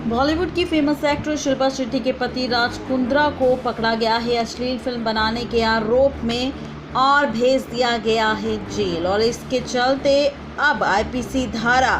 बॉलीवुड की famous actress Shilpa Shetty के पति राज कुंद्रा को पकड़ा गया है अश्लील फिल्म बनाने के आरोप में और भेज दिया गया है जेल। और इसके चलते अब आईपीसी धारा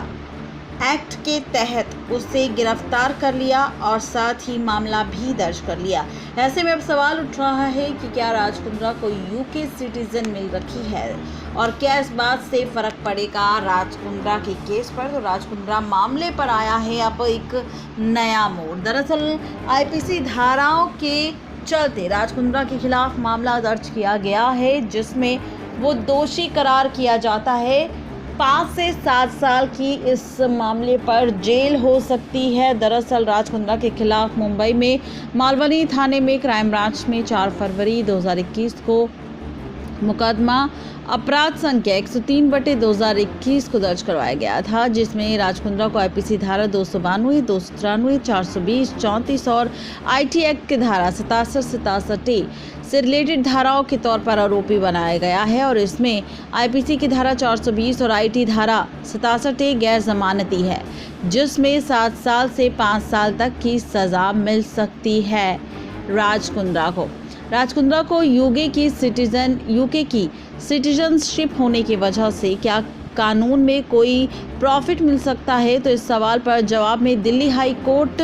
एक्ट के तहत उसे गिरफ्तार कर लिया और साथ ही मामला भी दर्ज कर लिया। ऐसे में अब सवाल उठ रहा है कि क्या राज कुंद्रा को यूके सिटीजन मिल रखी है और क्या इस बात से फर्क पड़ेगा राज कुंद्रा के केस पर। तो राज कुंद्रा मामले पर आया है अब एक नया मोड़। दरअसल आईपीसी धाराओं के चलते राज कुंद्रा के खिलाफ मामला दर्ज किया गया है जिसमें वो दोषी करार किया जाता है। 5 से 7 साल की इस मामले पर जेल हो सकती है। दरअसल राज कुंद्रा के खिलाफ मुंबई में मालवनी थाने में क्राइम ब्रांच में 4 फरवरी 2021 को मुकदमा अपराध संख्या 103/2021 को दर्ज करवाया गया था, जिसमें राज कुंद्रा को आईपीसी धारा 292, 293, 420, 34 और आईटी एक्ट की धारा 67 से रिलेटेड धाराओं के तौर पर आरोपी बनाया गया है। और इसमें आईपीसी की धारा 420 और आईटी धारा 67 गैर जमानती है, जिसमें 7 साल से 5 साल तक की सज़ा मिल सकती है। राज कुंद्रा को यूके की सिटीजनशिप होने की वजह से क्या कानून में कोई प्रॉफिट मिल सकता है? तो इस सवाल पर जवाब में Delhi high court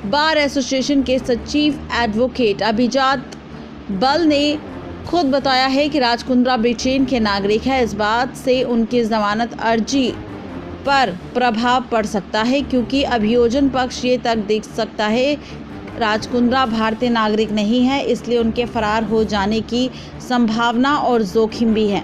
bar association के सचिव एडवोकेट अभिजात बल ने खुद बताया है कि राज कुंद्रा ब्रिटेन के नागरिक है। इस बात से उनकी जमानत अर्जी पर प्रभाव पड़ सकता है, क्योंकि अभियोजन पक्ष ये तक देख सकता है राज कुंद्रा भारतीय नागरिक नहीं है, इसलिए उनके फरार हो जाने की संभावना और जोखिम भी है।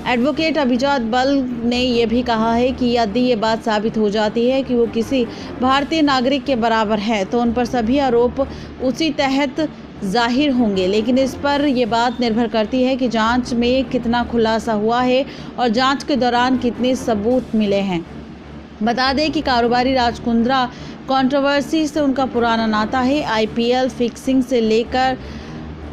एडवोकेट अभिजात बल ने यह भी कहा है कि यदि ये बात साबित हो जाती है कि वो किसी भारतीय नागरिक के बराबर है तो उन पर सभी आरोप उसी तहत जाहिर होंगे, लेकिन इस पर यह बात निर्भर करती है कि जांच में कितना खुलासा हुआ है और जांच के दौरान कितने सबूत मिले हैं। बता दें कि कारोबारी राज कुंद्रा कंट्रोवर्सी से उनका पुराना नाता है। आईपीएल फिक्सिंग से लेकर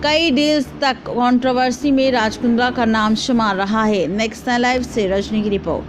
कई डील्स तक कंट्रोवर्सी में राज कुंद्रा का नाम शुमार रहा है। नेक्स्ट लाइव से रजनी की रिपोर्ट।